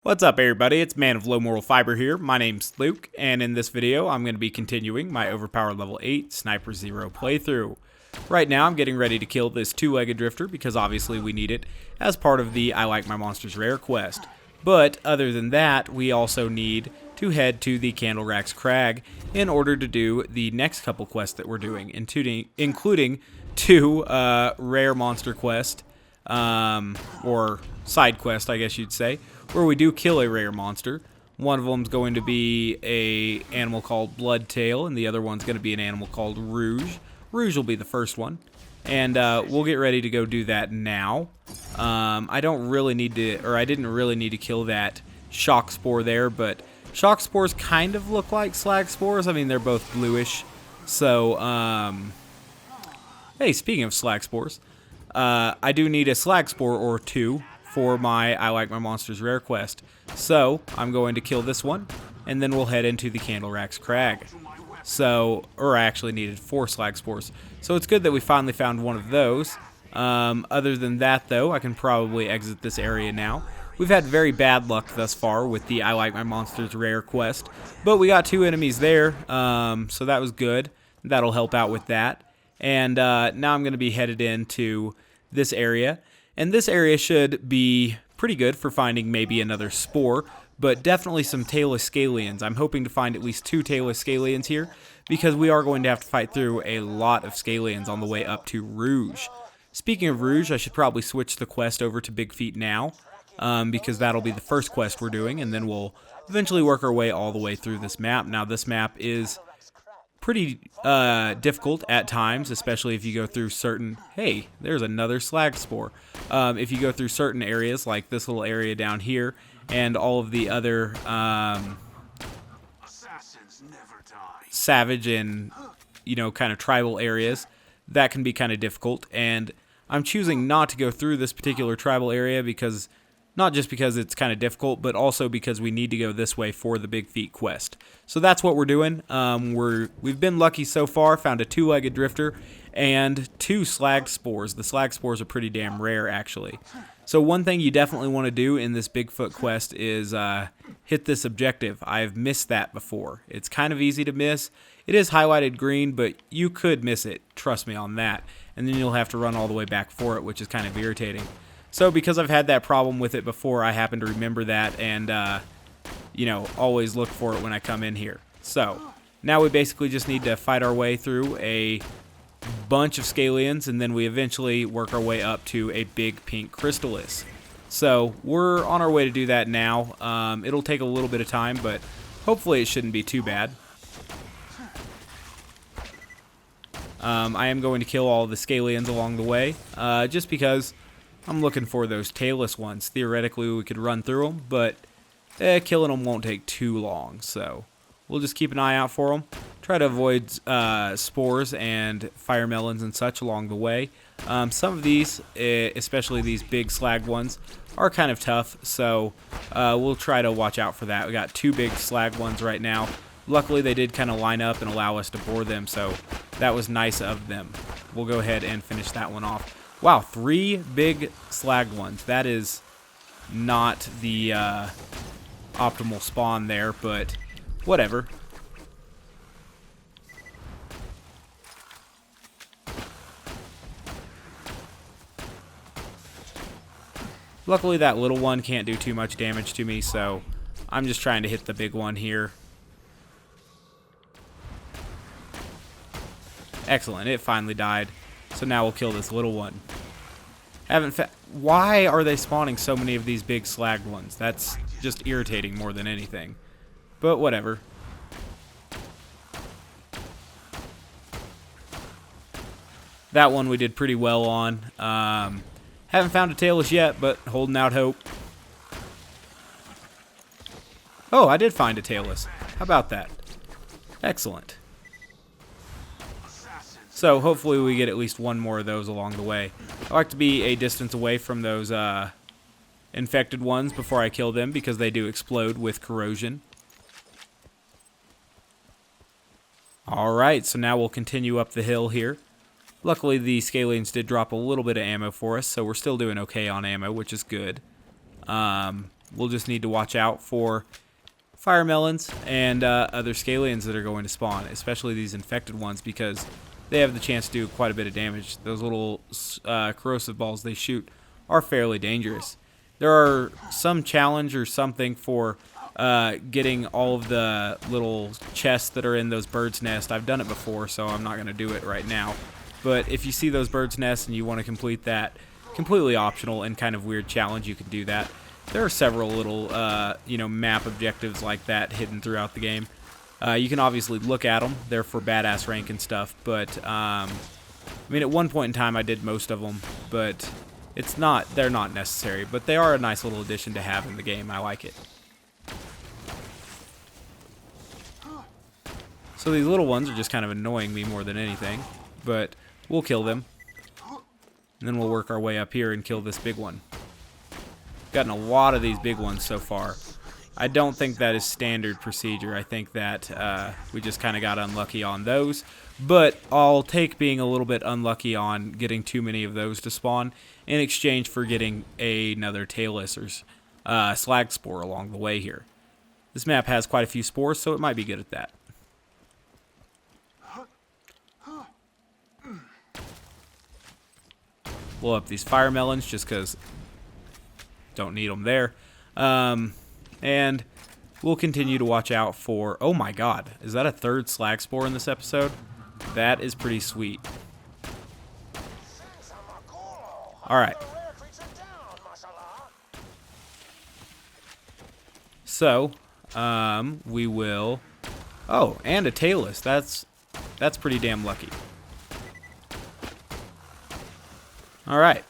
What's up everybody, it's Man of Low Moral Fiber here. My name's Luke, and in this video I'm going to be continuing my overpowered level 8 Sniper Zer0 playthrough. Right now I'm getting ready to kill this two-legged drifter because obviously we need it as part of the I Like My Monsters rare quest. But other than that, we also need to head to the Candelrakk's Crag in order to do the next couple quests that we're doing, including two rare monster quests, or side quest I guess you'd say, where we do kill a rare monster. One of them's going to be a animal called Bloodtail, and the other one's going to be an animal called Rouge. Rouge will be the first one, and we'll get ready to go do that now. I didn't really need to kill that shock spore there, but shock spores kind of look like slag spores. I mean, they're both bluish. So, hey, speaking of slag spores, I do need a slag spore or two for my I Like My Monsters rare quest. So, I'm going to kill this one, and then we'll head into the Candelrakk's Crag. So, or I actually needed 4 slag spores. So it's good that we finally found one of those. Other than that, though, I can probably exit this area now. We've had very bad luck thus far with the I Like My Monsters rare quest, but we got 2 enemies there, so that was good. That'll help out with that. And now I'm going to be headed into this area. And this area should be pretty good for finding maybe another spore, but definitely some tailless scalians. I'm hoping to find at least 2 tailless scalians here, because we are going to have to fight through a lot of scalians on the way up to Rouge. Speaking of Rouge, I should probably switch the quest over to Big Feet now, because that'll be the first quest we're doing, and then we'll eventually work our way all the way through this map. Now, this map is pretty difficult at times, especially if you go through certain... Hey, there's another slag spore. If you go through certain areas, like this little area down here, and all of the other savage and, you know, kind of tribal areas, that can be kind of difficult. And I'm choosing not to go through this particular tribal area because... Not just because it's kind of difficult, but also because we need to go this way for the Big Feet quest. So that's what we're doing. We've been lucky so far, found a 2-legged drifter and 2 slag spores. The slag spores are pretty damn rare, actually. So one thing you definitely want to do in this Bigfoot quest is hit this objective. I've missed that before. It's kind of easy to miss. It is highlighted green, but you could miss it. Trust me on that. And then you'll have to run all the way back for it, which is kind of irritating. So because I've had that problem with it before, I happen to remember that and, you know, always look for it when I come in here. So now we basically just need to fight our way through a bunch of scalians, and then we eventually work our way up to a big pink chrysalis. So we're on our way to do that now. It'll take a little bit of time, but hopefully it shouldn't be too bad. I am going to kill all the scalians along the way, just because... I'm looking for those tailless ones. Theoretically, we could run through them, but killing them won't take too long. So we'll just keep an eye out for them. Try to avoid spores and fire melons and such along the way. Some of these, especially these big slag ones, are kind of tough. So we'll try to watch out for that. We got 2 big slag ones right now. Luckily, they did kind of line up and allow us to bore them, so that was nice of them. We'll go ahead and finish that one off. Wow, 3 big slag ones. That is not the optimal spawn there, but whatever. Luckily, that little one can't do too much damage to me, so I'm just trying to hit the big one here. Excellent, it finally died. So now we'll kill this little one. Why are they spawning so many of these big slag ones? That's just irritating more than anything. But whatever. That one we did pretty well on. Haven't found a tailless yet, but holding out hope. Oh, I did find a tailless. How about that? Excellent. So hopefully we get at least one more of those along the way. I like to be a distance away from those infected ones before I kill them, because they do explode with corrosion. Alright, so now we'll continue up the hill here. Luckily the scalians did drop a little bit of ammo for us, so we're still doing okay on ammo, which is good. we'll just need to watch out for fire melons and other scalions that are going to spawn, especially these infected ones, because they have the chance to do quite a bit of damage. Those little corrosive balls they shoot are fairly dangerous. There are some challenge or something for getting all of the little chests that are in those birds' nests. I've done it before, so I'm not going to do it right now. But if you see those birds' nests and you want to complete that, completely optional and kind of weird challenge, you can do that. There are several little, map objectives like that hidden throughout the game. You can obviously look at them. They're for badass rank and stuff. But, I mean, at one point in time I did most of them, but they're not necessary. But they are a nice little addition to have in the game. I like it. So these little ones are just kind of annoying me more than anything. But we'll kill them. And then we'll work our way up here and kill this big one. Gotten a lot of these big ones so far. I don't think that is standard procedure. I think that we just kind of got unlucky on those. But I'll take being a little bit unlucky on getting too many of those to spawn in exchange for getting another tailless or slag spore along the way here. This map has quite a few spores, so it might be good at that. Blow up these fire melons just because don't need them there. And we'll continue to watch out for... Oh my god, is that a third slag spore in this episode? That is pretty sweet. Alright. So, we will... Oh, and a tailless. That's pretty damn lucky. Alright.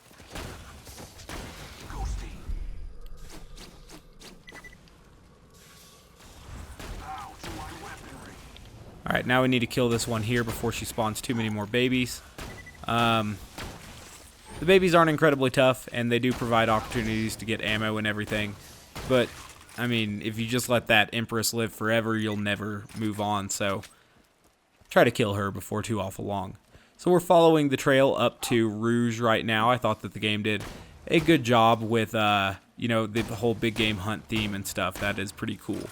Alright, now we need to kill this one here before she spawns too many more babies. The babies aren't incredibly tough, and they do provide opportunities to get ammo and everything. But, I mean, if you just let that Empress live forever, you'll never move on. So, try to kill her before too awful long. So we're following the trail up to Rouge right now. I thought that the game did a good job with, the whole big game hunt theme and stuff. That is pretty cool.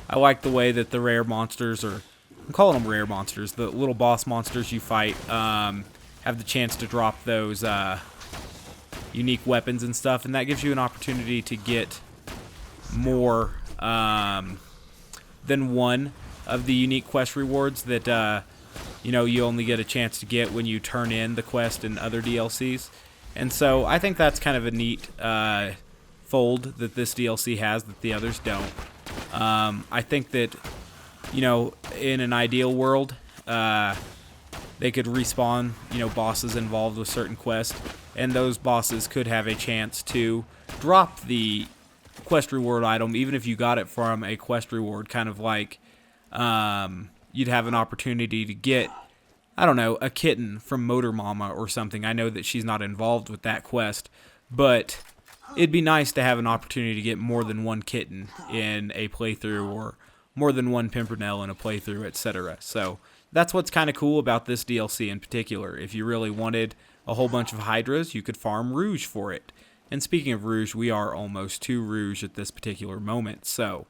I like the way that the rare monsters, or I'm calling them rare monsters, the little boss monsters you fight, have the chance to drop those unique weapons and stuff, and that gives you an opportunity to get more than one of the unique quest rewards that you only get a chance to get when you turn in the quest in other DLCs. And so I think that's kind of a neat fold that this DLC has that the others don't. I think that, in an ideal world, they could respawn, bosses involved with certain quests, and those bosses could have a chance to drop the quest reward item, even if you got it from a quest reward, kind of like, you'd have an opportunity to get, I don't know, a kitten from Motor Mama or something. I know that she's not involved with that quest, but it'd be nice to have an opportunity to get more than one kitten in a playthrough, or more than one Pimpernel in a playthrough, etc. So that's what's kind of cool about this DLC in particular. If you really wanted a whole bunch of Hydras, you could farm Rouge for it. And speaking of Rouge, we are almost to Rouge at this particular moment, so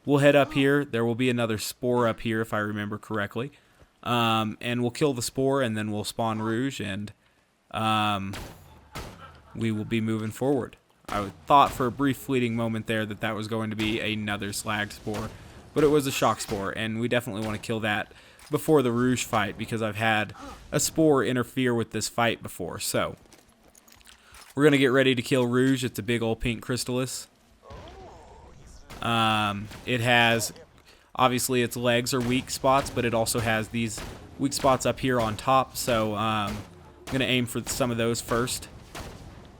we'll head up here. There will be another spore up here, if I remember correctly. And we'll kill the spore, and then we'll spawn Rouge, and we will be moving forward. I thought for a brief fleeting moment there that that was going to be another slag spore, but it was a shock spore, and we definitely want to kill that before the Rouge fight, because I've had a spore interfere with this fight before. So we're going to get ready to kill Rouge. It's a big old pink Crystallis. It has, obviously its legs are weak spots, but it also has these weak spots up here on top, so I'm going to aim for some of those first,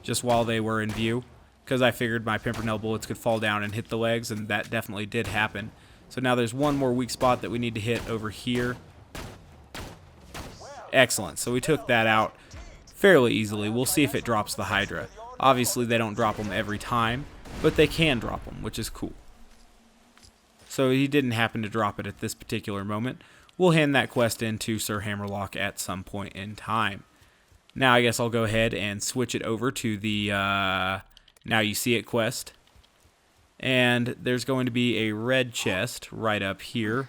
just while they were in view, because I figured my Pimpernel bullets could fall down and hit the legs, and that definitely did happen. So now there's one more weak spot that we need to hit over here. Excellent, so we took that out fairly easily. We'll see if it drops the Hydra. Obviously they don't drop them every time, but they can drop them, which is cool. So he didn't happen to drop it at this particular moment. We'll hand that quest in to Sir Hammerlock at some point in time. Now I guess I'll go ahead and switch it over to the Now You See It quest. And there's going to be a red chest right up here.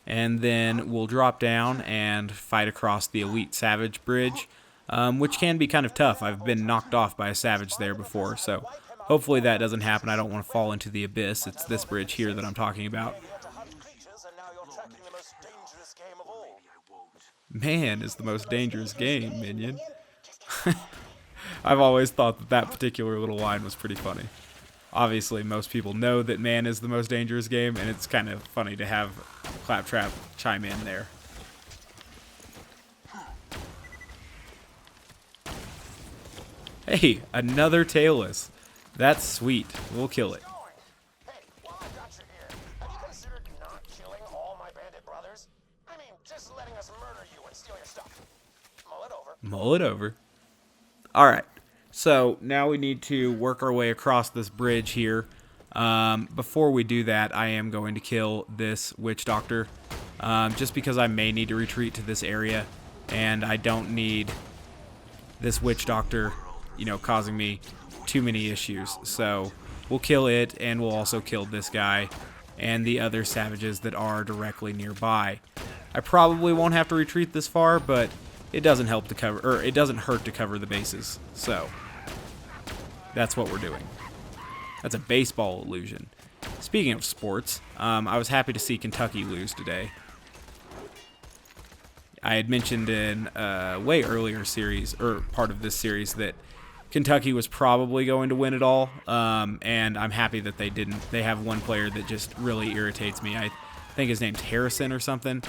And then we'll drop down and fight across the Elite Savage Bridge, which can be kind of tough. I've been knocked off by a Savage there before, so hopefully that doesn't happen. I don't want to fall into the abyss. It's this bridge here that I'm talking about. Man is the most dangerous game, minion. I've always thought that that particular little line was pretty funny. Obviously, most people know that man is the most dangerous game, and it's kind of funny to have Claptrap chime in there. Hey, another tailless. That's sweet. We'll kill it. Hey, while I've got you here, have you considered not killing all my bandit brothers? I mean, just letting us murder you and steal your stuff. Mull it over. Mull it over. All right. So now we need to work our way across this bridge here. Before we do that, I am going to kill this witch doctor, just because I may need to retreat to this area, and I don't need this witch doctor, you know, causing me too many issues. So we'll kill it, and we'll also kill this guy and the other savages that are directly nearby. I probably won't have to retreat this far, but it doesn't help to cover, or it doesn't hurt to cover the bases. So that's what we're doing. That's a baseball illusion. Speaking of sports, I was happy to see Kentucky lose today. I had mentioned in a way earlier series, or part of this series, that Kentucky was probably going to win it all, and I'm happy that they didn't. They have one player that just really irritates me. I think his name's Harrison or something.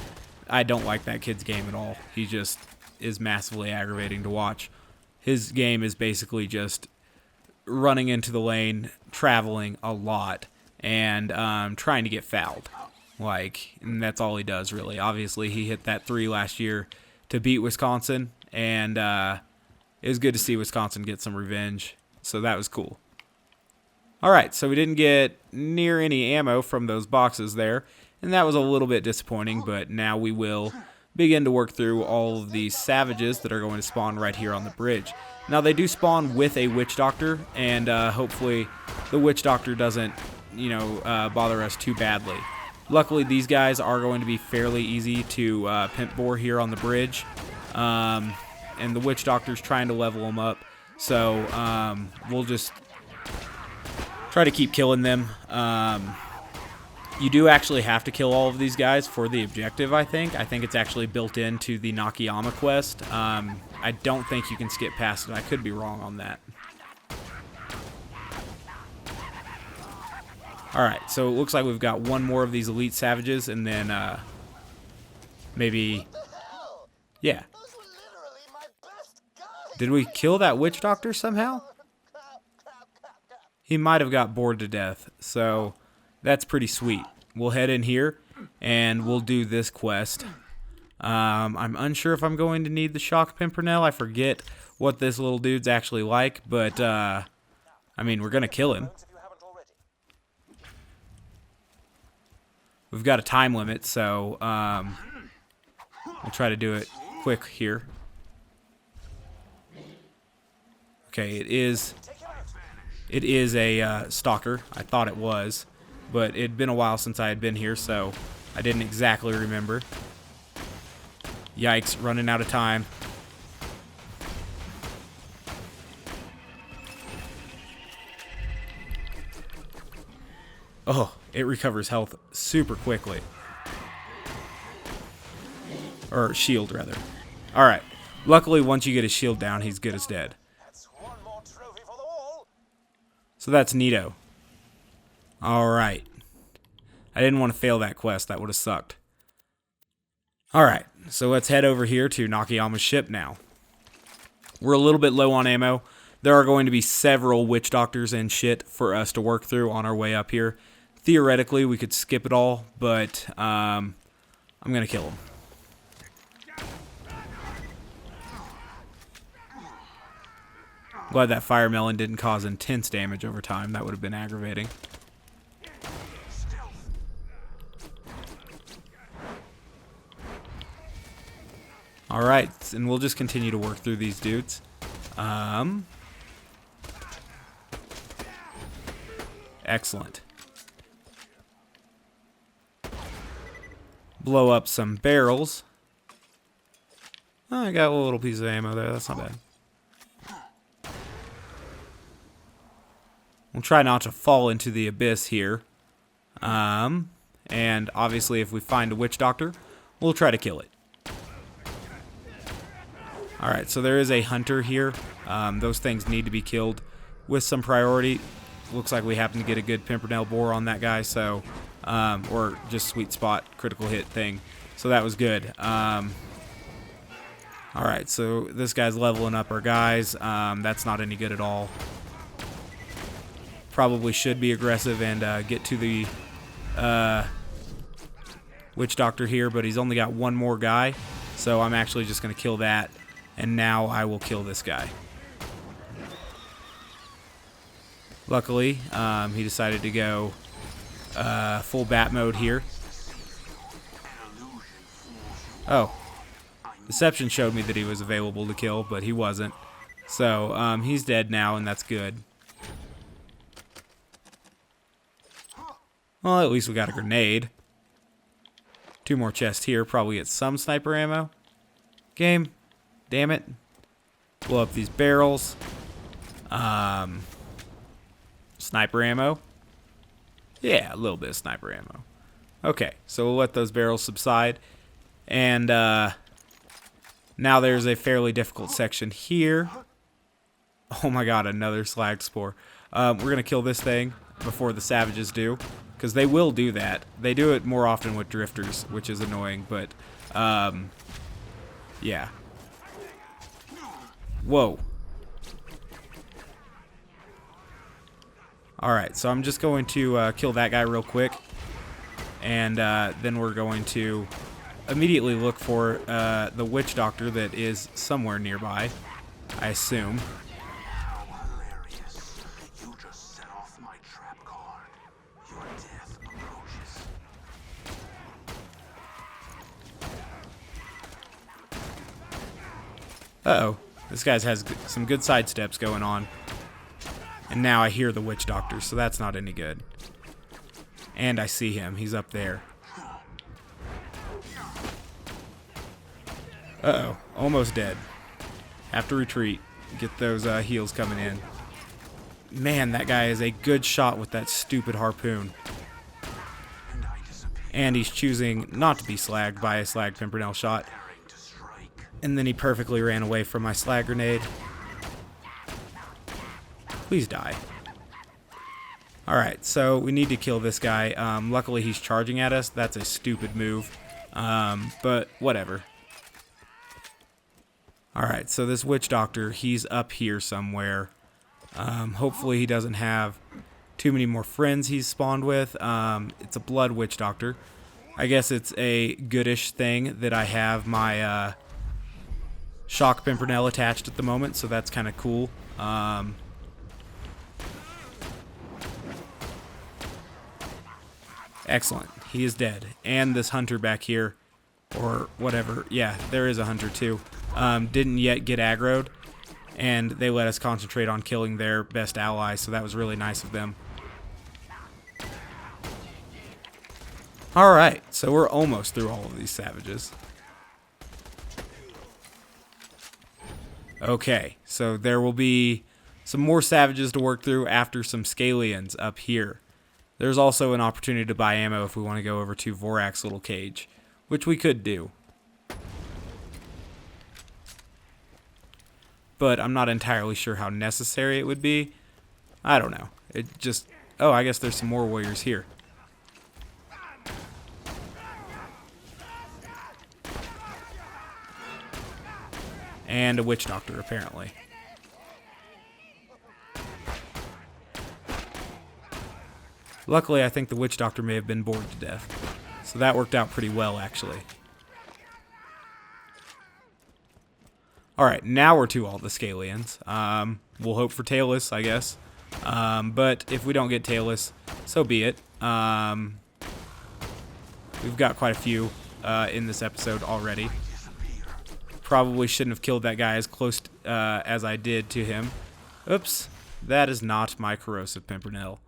I don't like that kid's game at all. He just is massively aggravating to watch. His game is basically just running into the lane, traveling a lot, and trying to get fouled. And that's all he does, really. Obviously, he hit that 3 last year to beat Wisconsin, and it was good to see Wisconsin get some revenge, so that was cool. All right, so we didn't get near any ammo from those boxes there, and that was a little bit disappointing, but now we will begin to work through all of these savages that are going to spawn right here on the bridge. Now, they do spawn with a witch doctor, and hopefully the witch doctor doesn't, bother us too badly. Luckily, these guys are going to be fairly easy to pimp bore here on the bridge, and the witch doctor's trying to level them up, so we'll just try to keep killing them. You do actually have to kill all of these guys for the objective, I think. I think it's actually built into the Nakayama quest. I don't think you can skip past it. I could be wrong on that. Alright, so it looks like we've got one more of these elite savages, and then maybe... Yeah. Did we kill that witch doctor somehow? He might have got bored to death, so that's pretty sweet. We'll head in here, and we'll do this quest. I'm unsure if I'm going to need the Shock Pimpernel. I forget what this little dude's actually like, but, I mean, we're going to kill him. We've got a time limit, so we'll try to do it quick here. Okay, it is a stalker. I thought it was, but it'd been a while since I had been here, so I didn't exactly remember. Yikes, running out of time. Oh, it recovers health super quickly. Or shield, rather. Alright. Luckily, once you get his shield down, he's good as dead. So that's neato. Alright. I didn't want to fail that quest. That would have sucked. Alright. So let's head over here to Nakayama's ship now. We're a little bit low on ammo. There are going to be several witch doctors and shit for us to work through on our way up here. Theoretically, we could skip it all, but I'm going to kill him. Glad that fire melon didn't cause intense damage over time. That would have been aggravating. Alright, and we'll just continue to work through these dudes. Excellent. Blow up some barrels. Oh, I got a little piece of ammo there. That's not bad. We'll try not to fall into the abyss here. And obviously if we find a witch doctor, we'll try to kill it. Alright, so there is a hunter here. Those things need to be killed with some priority. Looks like we happen to get a good Pimpernel bore on that guy, so or just sweet spot critical hit thing. So that was good. Alright, so this guy's leveling up our guys. That's not any good at all. Probably should be aggressive and get to the witch doctor here, but he's only got one more guy, so I'm actually just going to kill that, and now I will kill this guy. Luckily, he decided to go full bat mode here. Oh, Deception showed me that he was available to kill, but he wasn't. So he's dead now, and that's good. Well, at least we got a grenade. 2 more chests here. Probably get some sniper ammo. Game. Damn it. Blow up these barrels. Sniper ammo. Yeah, a little bit of sniper ammo. Okay, so we'll let those barrels subside. And now there's a fairly difficult section here. Oh my god, another slag spore. We're going to kill this thing before the savages do. Because they will do that. They do it more often with drifters, which is annoying, but, yeah. Whoa. Alright, so I'm just going to kill that guy real quick. And then we're going to immediately look for the witch doctor that is somewhere nearby, I assume. Uh-oh. This guy has some good sidesteps going on. And now I hear the witch doctor, so that's not any good. And I see him. He's up there. Uh-oh. Almost dead. Have to retreat. Get those heals coming in. Man, that guy is a good shot with that stupid harpoon. And he's choosing not to be slagged by a slag Pimpernel shot. And then he perfectly ran away from my slag grenade. Please die. Alright, so we need to kill this guy. Luckily he's charging at us. That's a stupid move. But whatever. Alright, so this witch doctor, he's up here somewhere. Hopefully he doesn't have too many more friends he's spawned with. It's a blood witch doctor. I guess it's a goodish thing that I have my shock Pimpernel attached at the moment, so that's kind of cool. Excellent. He is dead. And this hunter back here, or whatever, yeah, there is a hunter too, didn't yet get aggroed, and they let us concentrate on killing their best ally, so that was really nice of them. Alright, so we're almost through all of these savages. Okay, so there will be some more savages to work through after some scalians up here. There's also an opportunity to buy ammo if we want to go over to Vorak's little cage, which we could do. But I'm not entirely sure how necessary it would be. I don't know. It just... Oh, I guess there's some more warriors here. And a witch doctor, apparently. Luckily, I think the witch doctor may have been bored to death. So that worked out pretty well, actually. Alright, now we're to all the scalians. We'll hope for tailless, I guess. But if we don't get tailless, so be it. We've got quite a few in this episode already. Probably shouldn't have killed that guy as close as I did to him. Oops, that is not my corrosive Pimpernel.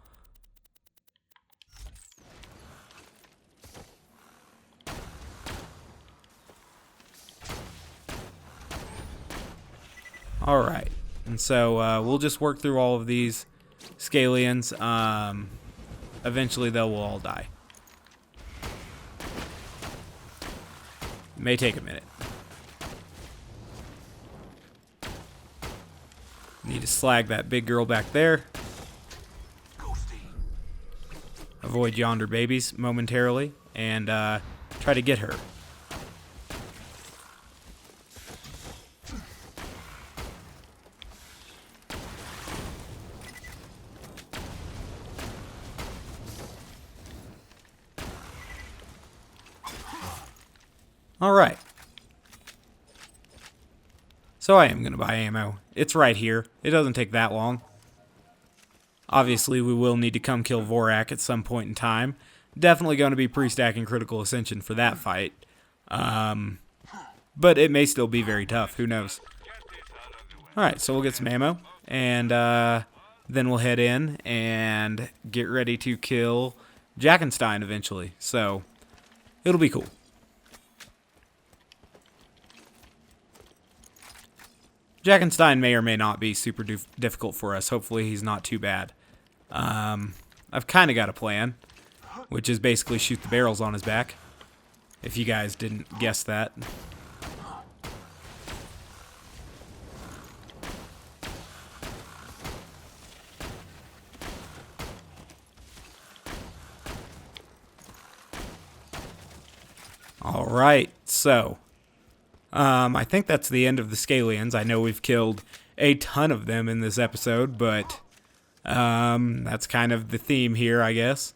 Alright, and so we'll just work through all of these Scalians. Eventually they will all die. It may take a minute. Need to slag that big girl back there. Avoid yonder babies momentarily and try to get her. Alright. So I am going to buy ammo. It's right here. It doesn't take that long. Obviously, we will need to come kill Vorak at some point in time. Definitely going to be pre-stacking Critical Ascension for that fight. But it may still be very tough. Who knows? Alright, so we'll get some ammo. And then we'll head in and get ready to kill Jackenstein eventually. So, it'll be cool. Jackenstein may or may not be super difficult for us. Hopefully he's not too bad. I've kind of got a plan, which is basically shoot the barrels on his back, if you guys didn't guess that. Alright, so I think that's the end of the Scalians. I know we've killed a ton of them in this episode, but that's kind of the theme here, I guess.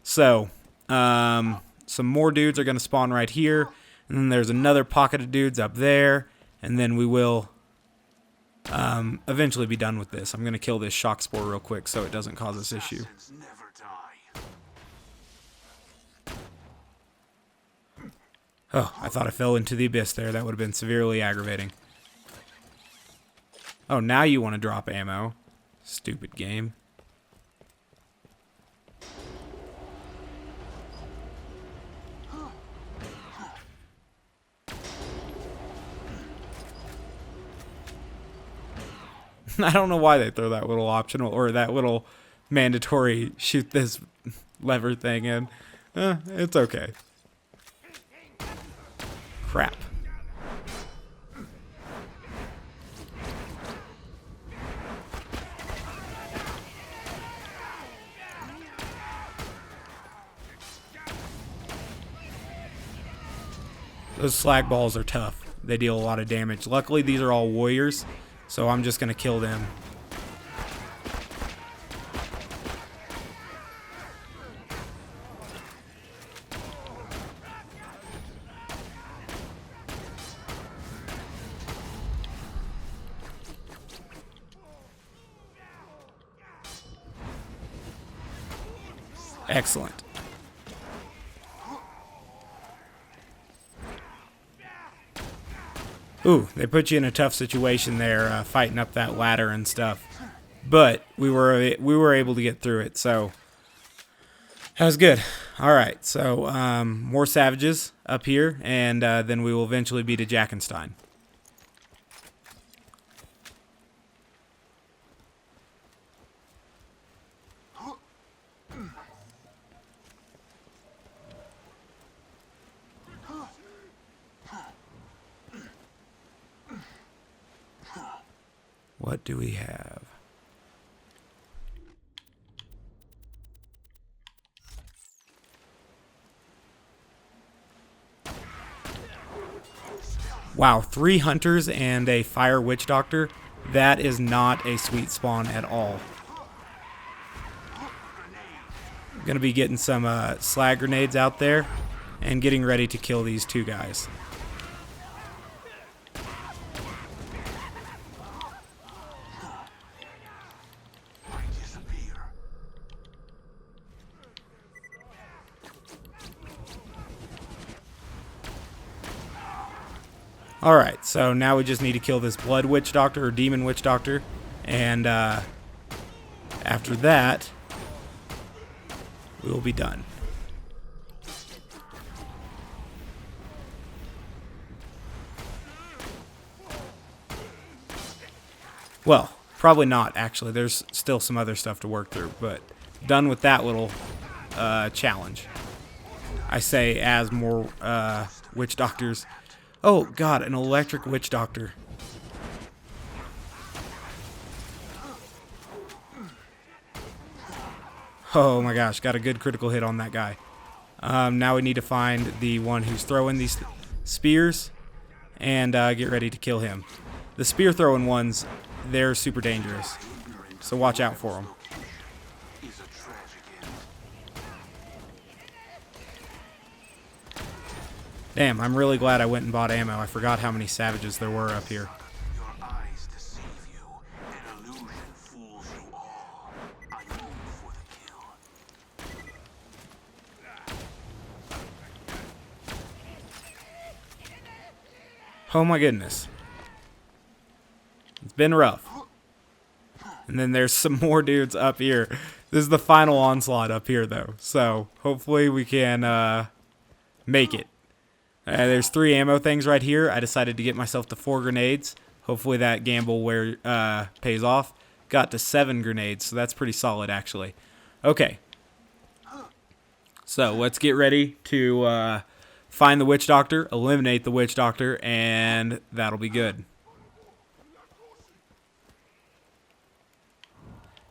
So, some more dudes are going to spawn right here, and then there's another pocket of dudes up there, and then we will eventually be done with this. I'm going to kill this shock spore real quick so it doesn't cause us issue. Oh, I thought I fell into the abyss there. That would have been severely aggravating. Oh, now you want to drop ammo. Stupid game. I don't know why they throw that little optional or that little mandatory shoot this lever thing in. It's okay. Crap. Those slag balls are tough. They deal a lot of damage. Luckily, these are all warriors, so I'm just going to kill them. Excellent. Ooh, they put you in a tough situation there, fighting up that ladder and stuff. But we were able to get through it, so that was good. All right, so more savages up here, and then we will eventually be to Jackenstein. What do we have? Wow, 3 hunters and a fire witch doctor. That is not a sweet spawn at all. Gonna be getting some slag grenades out there and getting ready to kill these 2 guys. Alright, so now we just need to kill this blood witch doctor or demon witch doctor, and after that we will be done. Well, probably not, actually. There's still some other stuff to work through, but done with that little challenge. I say as more witch doctors. Oh, God, an electric witch doctor. Oh, my gosh, got a good critical hit on that guy. Now we need to find the one who's throwing these spears and get ready to kill him. The spear throwing ones, they're super dangerous, so watch out for them. Damn, I'm really glad I went and bought ammo. I forgot how many savages there were up here. Your eyes deceive you, an illusion fools you all. I move for the kill. Oh my goodness. It's been rough. And then there's some more dudes up here. This is the final onslaught up here, though. So, hopefully we can make it. There's 3 ammo things right here. I decided to get myself to 4 grenades. Hopefully that gamble pays off. Got to 7 grenades, so that's pretty solid, actually. Okay. So, let's get ready to find the witch doctor, eliminate the witch doctor, and that'll be good.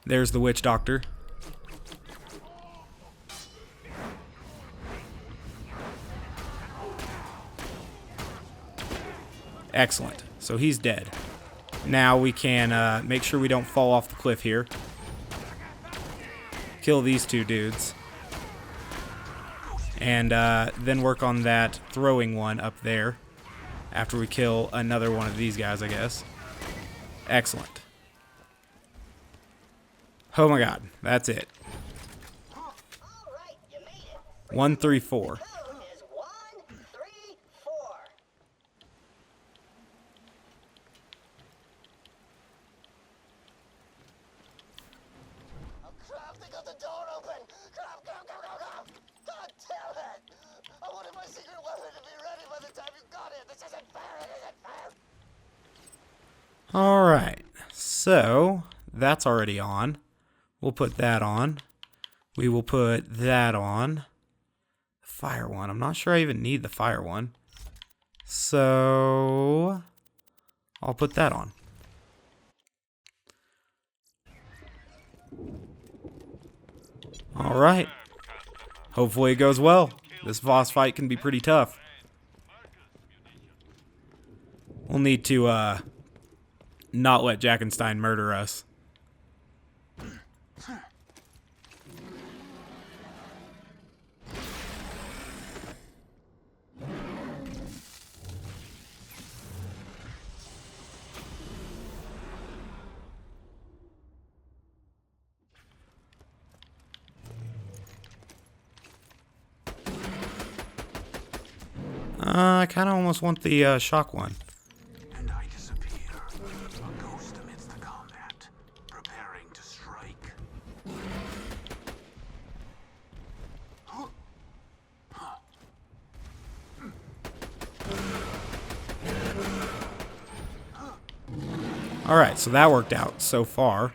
There's the witch doctor. Excellent. So he's dead. Now we can make sure we don't fall off the cliff here. Kill these 2 dudes. And then work on that throwing one up there. After we kill another one of these guys, I guess. Excellent. Oh my god. That's it. 1, 3, 4. Alright, so that's already on. We'll put that on. We will put that on. The fire one. I'm not sure I even need the fire one. So I'll put that on. Alright. Hopefully it goes well. This boss fight can be pretty tough. We'll need to not let Jackenstein murder us. I kind of almost want the shock one. And I disappear, a ghost amidst the combat, preparing to strike. Alright, so that worked out so far.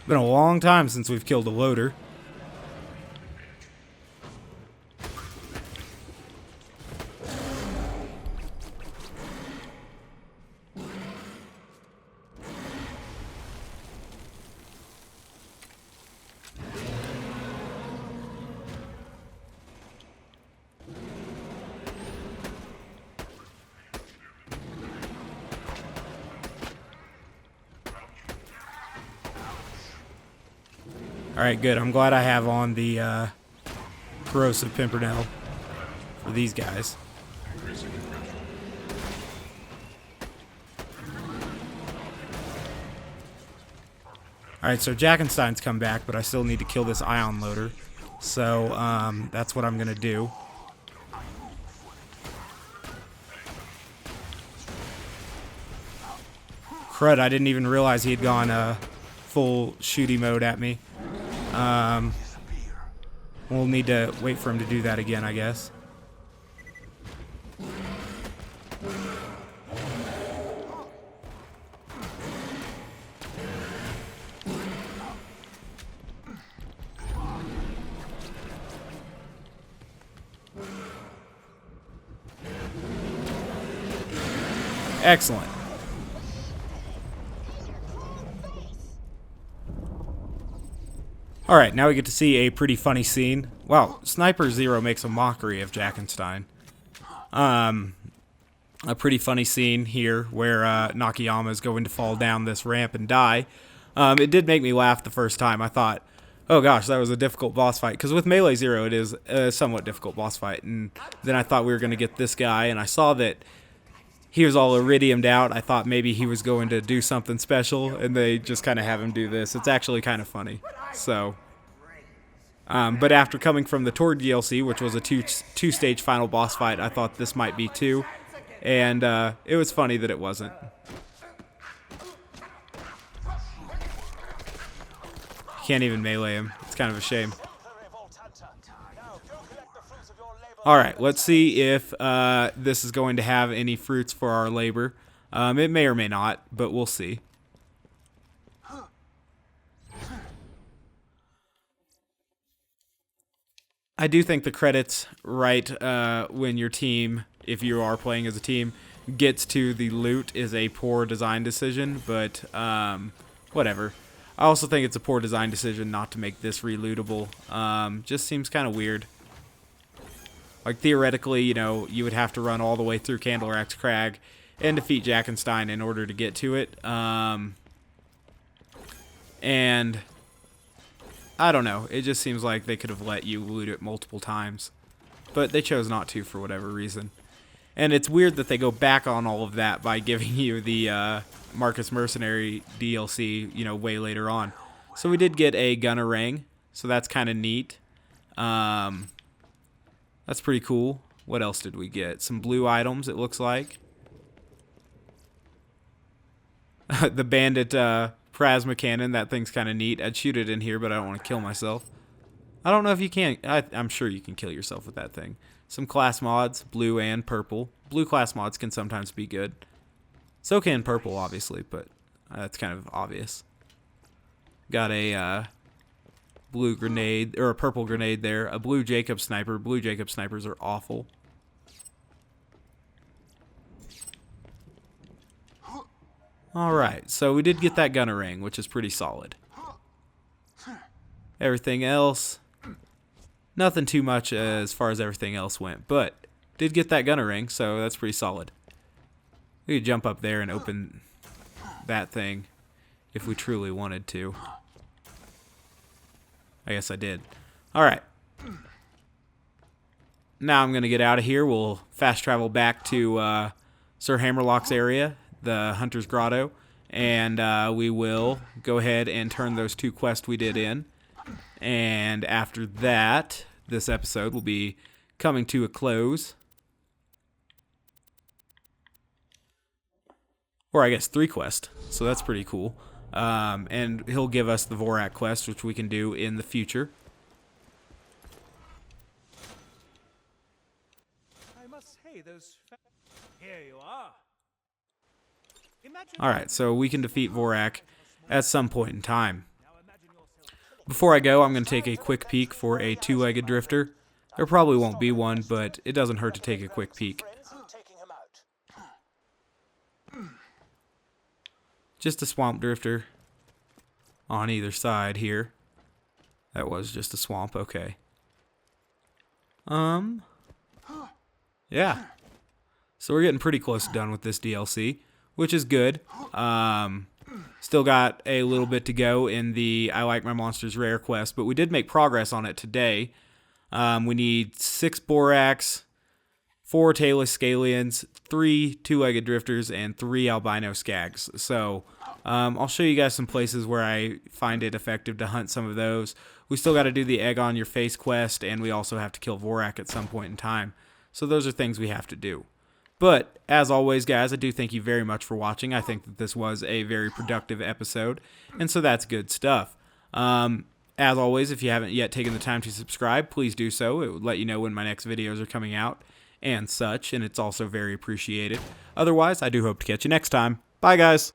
Been a long time since we've killed a loader. Alright, good. I'm glad I have on the corrosive pimpernel for these guys. Alright, so Jackenstein's come back, but I still need to kill this ion loader. So, that's what I'm going to do. Crud, I didn't even realize he had gone full shooty mode at me. We'll need to wait for him to do that again, I guess. Excellent. Alright, now we get to see a pretty funny scene. Wow, Sniper Zer0 makes a mockery of Jackenstein. A pretty funny scene here where Nakayama is going to fall down this ramp and die. It did make me laugh the first time. I thought, oh gosh, that was a difficult boss fight. Because with Melee Zer0, it is a somewhat difficult boss fight. And then I thought we were going to get this guy, and I saw that he was all iridiumed out. I thought maybe he was going to do something special, and they just kind of have him do this. It's actually kind of funny. So, but after coming from the Tord DLC, which was a two-stage final boss fight, I thought this might be too. And it was funny that it wasn't. Can't even melee him. It's kind of a shame. Alright, let's see if this is going to have any fruits for our labor. It may or may not, but we'll see. I do think the credits right when your team, if you are playing as a team, gets to the loot is a poor design decision, but whatever. I also think it's a poor design decision not to make this relootable. Just seems kind of weird. Like, theoretically, you know, you would have to run all the way through Candelrakk's Crag and defeat Jackenstein in order to get to it. And I don't know. It just seems like they could have let you loot it multiple times. But they chose not to for whatever reason. And it's weird that they go back on all of that by giving you the Marcus Mercenary DLC, you know, way later on. So we did get a Gunnerang, so that's kind of neat. That's pretty cool. What else did we get? Some blue items, it looks like. The Bandit Plasma Cannon, that thing's kind of neat. I'd shoot it in here, but I don't want to kill myself. I don't know if you can. I'm sure you can kill yourself with that thing. Some class mods, blue and purple. Blue class mods can sometimes be good. So can purple, obviously, but that's kind of obvious. Got a blue grenade, or a purple grenade there. A blue Jacob sniper. Blue Jacob snipers are awful. Alright, so we did get that Gunnerang, which is pretty solid. Everything else, nothing too much as far as everything else went, but did get that Gunnerang, so that's pretty solid. We could jump up there and open that thing if we truly wanted to. I guess I did. Alright. Now I'm going to get out of here. We'll fast travel back to Sir Hammerlock's area, the Hunter's Grotto, and we will go ahead and turn those 2 quests we did in. And after that, this episode will be coming to a close. Or I guess 3 quests, so that's pretty cool. And he'll give us the Vorak quest, which we can do in the future. I must say, here you are. Alright, so we can defeat Vorak at some point in time. Before I go, I'm going to take a quick peek for a 2-legged drifter. There probably won't be one, but it doesn't hurt to take a quick peek. Just a swamp drifter on either side here. That was just a swamp, okay. Yeah. So we're getting pretty close to done with this DLC, which is good. Still got a little bit to go in the I Like My Monsters rare quest, but we did make progress on it today. We need 6 Boraks, 4 tailless scalions, 3 2-legged drifters, and 3 albino skags. So I'll show you guys some places where I find it effective to hunt some of those. We still got to do the Egg on Your Face quest, and we also have to kill Vorak at some point in time. So those are things we have to do. But as always, guys, I do thank you very much for watching. I think that this was a very productive episode, and so that's good stuff. As always, if you haven't yet taken the time to subscribe, please do so. It would let you know when my next videos are coming out and such, and it's also very appreciated. Otherwise, I do hope to catch you next time. Bye, guys.